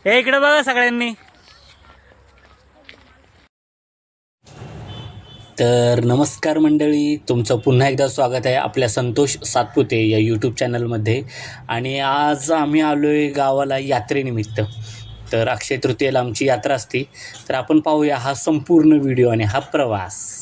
हे इकडे बघा सगळ्यांनी. तर नमस्कार मंडळी, तुमचं पुन्हा एकदा स्वागत आहे आपल्या संतोष सातपुते या यूट्यूब चॅनलमध्ये. आणि आज आम्ही आलो आहे गावाला यात्रेनिमित्त. तर अक्षय तृतीयेला आमची यात्रा असते. तर आपण पाहूया हा संपूर्ण व्हिडिओ आणि हा प्रवास.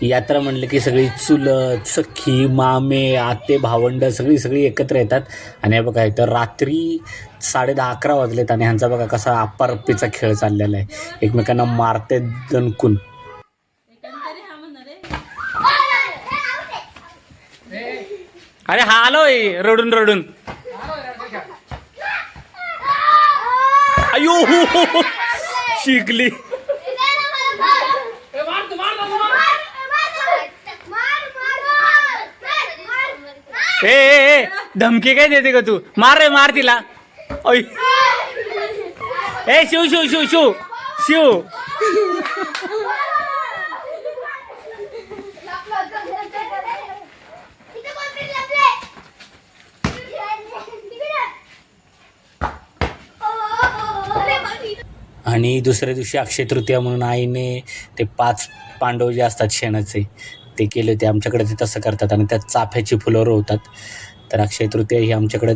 यात्रा म्हणलं की सगळी चुलत सख्खी मामे आते भावंड सगळी एकत्र येतात. आणि हे बघा इथं रात्री 10:30-11 वाजलेत आणि ह्यांचा बघा कसा अप्पारप्पीचा खेळ चाललेला आहे. एकमेकांना मारते दणकून. अरे हा आलोय रडून रडून. अयो शिकली. ए धमकी काय देते का तू? मार रे मार तिला. ए शिव शिव शिव शिव शिव. आणि दुसऱ्या दिवशी अक्षय तृतीया म्हणून आईने ते 5 पांडव जे असतात शेणाचे ते केले होते. आमच्याकडे ते तसं करतात आणि त्यात चाफ्याची फुलं रोवतात. तर अक्षय तृतीया ही आमच्याकडे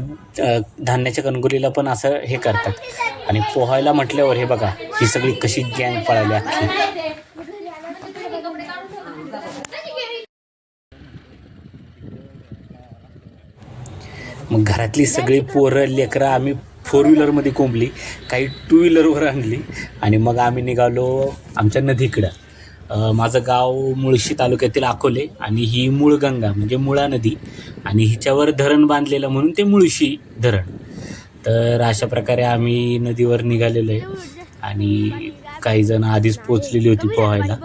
धान्याच्या गणगुलीला पण असं हे करतात. आणि पोहायला म्हटल्यावर हे बघा ही सगळी कशी गँग पळाली अख्खी. मग घरातली सगळी पोरं लेकरं आम्ही 4 व्हीलरमध्ये कोंबली, काही 2 व्हीलरवर आणली आणि मग आम्ही निघालो आमच्या नदीकडं. माझं गाव मुळशी तालुक्यातील अकोले आणि ही मुळगंगा म्हणजे मुळा नदी आणि हिच्यावर धरण बांधलेलं म्हणून ते मुळशी धरण. तर अशा प्रकारे आम्ही नदीवर निघालेलो आहे आणि काही जण आधीच पोचलेली होती पोहायला.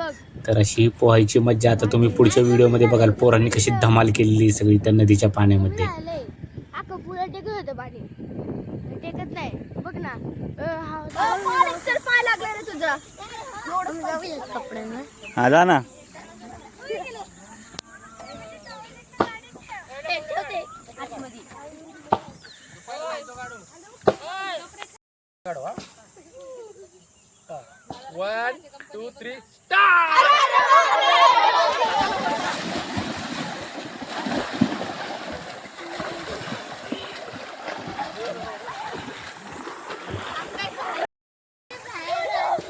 तर अशी पोहायची मज्जा आता तुम्ही पुढच्या व्हिडिओमध्ये बघाल. पोरांनी कशी धमाल केलेली सगळी त्या नदीच्या पाण्यामध्ये. हा जा ना. One, two, three, start!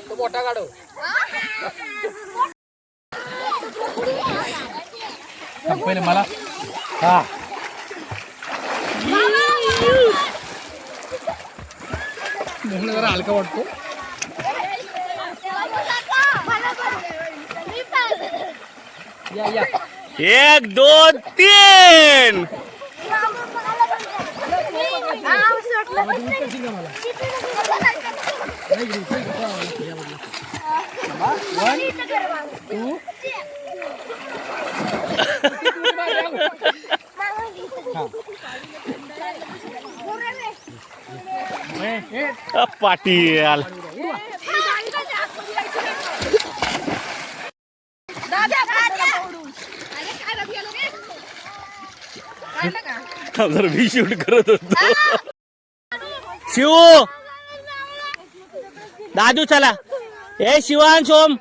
तो मोठा काढो. पहिले मला हा जरा हलका वाटतो. या 1 2 3. पाटील जर मी शूट करत होतो. शिव दादू चला. ए शिवांश ओम.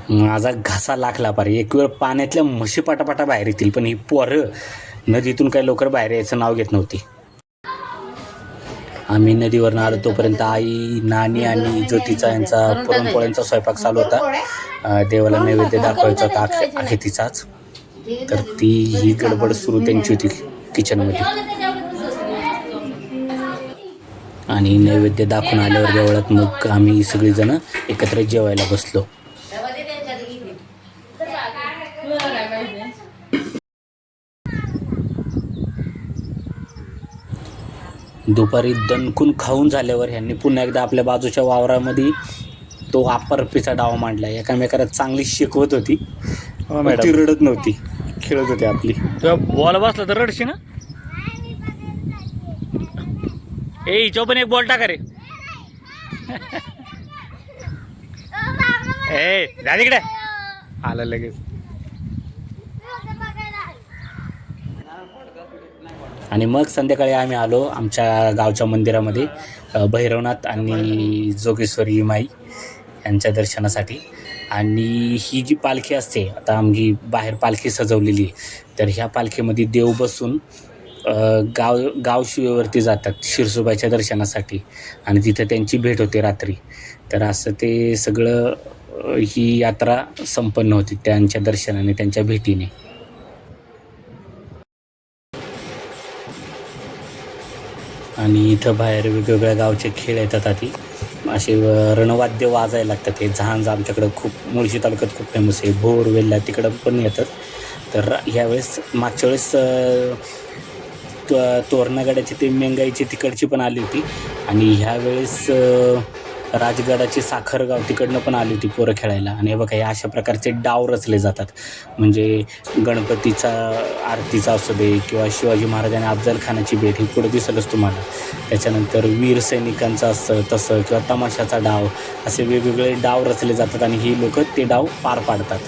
माझा घासा लागला पारे. एक वेळ पाण्यातल्या म्हशी पाटापाटा बाहेर येतील पण ही पोरं नदीतून काही लवकर बाहेर यायचं नाव घेत नव्हती. आम्ही नदीवरनं आलो तोपर्यंत आई नानी आणि ज्योतीचा यांचा पुरणपोळ्यांचा स्वयंपाक चालू होता. देवाला नैवेद्य दाखवायचा होता आहे तिचाच. तर ती ही गडबड सुरू त्यांची होती किचनमध्ये. आणि नैवेद्य दाखवून आल्यावर देवळात मग आम्ही सगळीजणं एकत्र जेवायला बसलो. दुपारी दणकून खाऊन झाल्यावर ह्यांनी पुन्हा एकदा आपल्या बाजूच्या वावरामध्ये तो अप्पारप्पीचा डाव मांडला. एकामेकाला चांगली शिकवत होती. ती रडत नव्हती, खेळत होती आपली. बॉल बसला तर रडशी ना. ए हिच्यावर पण एक बॉल टाका रे. ए जा तिकडे. आला लगेच. आणि मग संध्याकाळी आम्ही आलो आमच्या गावच्या मंदिरामध्ये भैरवनाथ आणि जोगेश्वरी माई यांच्या दर्शनासाठी. आणि ही जी पालखी असते, आता आमची बाहेर पालखी सजवलेली आहे, तर ह्या पालखीमध्ये देव बसून गाव शिवेवरती जातात शिरसोबाच्या दर्शनासाठी आणि तिथं त्यांची भेट होते रात्री. तर असं ते सगळं ही यात्रा संपन्न होती त्यांच्या दर्शनाने, त्यांच्या भेटीने. आणि इथं बाहेर वेगवेगळ्या गावचे खेळ येतात. आधी असे रणवाद्य वाजायला लागतात. हे झांज आमच्याकडं खूप मुळशी तालुक्यात खूप फेमस आहे. भोर वेल्ला तिकडं पण येतात. तर ह्यावेळेस मागच्या वेळेस तोरणागडाची ते मेंगाईची तिकडची पण आली होती. आणि ह्यावेळेस राजगडाची साखरगाव तिकडनं पण आली होती पोरं खेळायला. आणि हे बघा, हे अशा प्रकारचे डाव रचले जातात. म्हणजे गणपतीचा आरतीचा असू दे किंवा शिवाजी महाराजांनी अफजल खानाची भेट ही पुढे दिसेलच तुम्हाला. त्याच्यानंतर वीर सैनिकांचं असतं तसं, किंवा तमाशाचा डाव, असे वेगवेगळे डाव रचले जातात आणि ही लोक ते डाव पार पाडतात.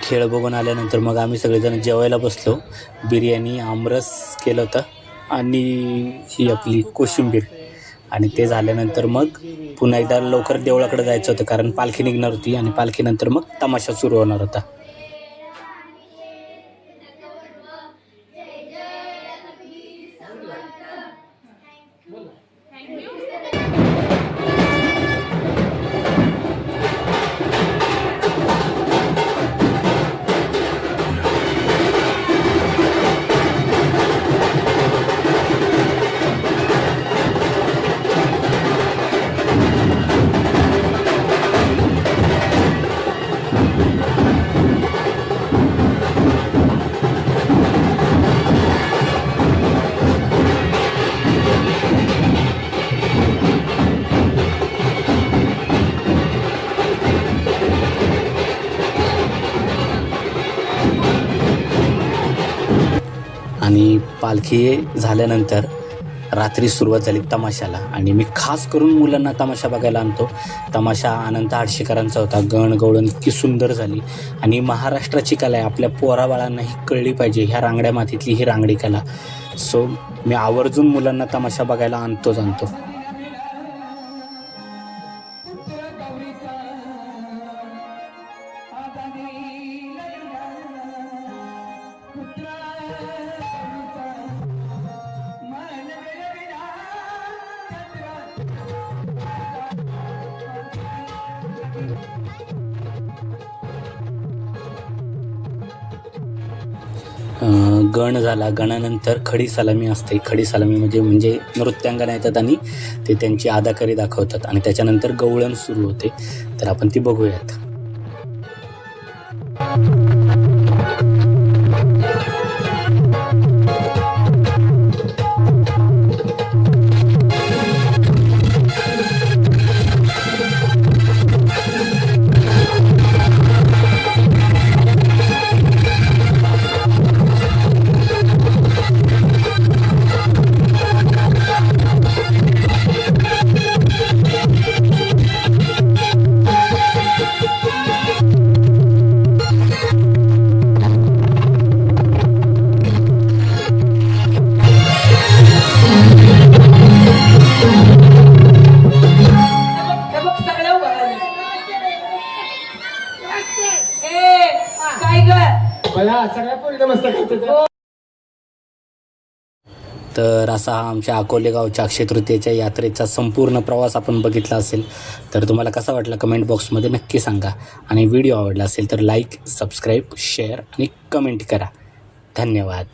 खेळ बघून आल्यानंतर मग आम्ही सगळेजण जेवायला बसलो. बिर्याणी, आमरस केलं होतं आणि ही आपली कोशिंबीर. आणि ते झाल्यानंतर मग पुन्हा एकदा लवकर देवळाकडे जायचं होतं, कारण पालखी निघणार होती आणि पालखीनंतर मग तमाशा सुरू होणार होता. आणि पालखी झाल्यानंतर रात्री सुरुवात झाली तमाशाला. आणि मी खास करून मुलांना तमाशा बघायला आणतो. तमाशा अनंत आडशेकरांचा होता. गणगवळण इतकी सुंदर झाली. आणि महाराष्ट्राची कला आहे, आपल्या पोराबाळांना ही कळली पाहिजे, ह्या रांगड्या मातीतली ही रांगडी कला. सो मी आवर्जून मुलांना तमाशा बघायला आणतो. गण झाला. गणानंतर खडी सलामी असते. खडी सलामी म्हणजे नृत्यांगना येतात आणि ते त्यांची अदाकारी दाखवतात. आणि त्याच्यानंतर गवळण सुरू होते. तर आपण ती बघूयात. तर असा हा आमच्या अकोले गावच्या अक्षय तृतीयेच्या यात्रेचा संपूर्ण प्रवास आपण बघितला असेल. तर तुम्हाला कसा वाटला कमेंट बॉक्समध्ये नक्की सांगा. आणि व्हिडिओ आवडला असेल तर लाईक, सबस्क्राईब, शेअर आणि कमेंट करा. धन्यवाद.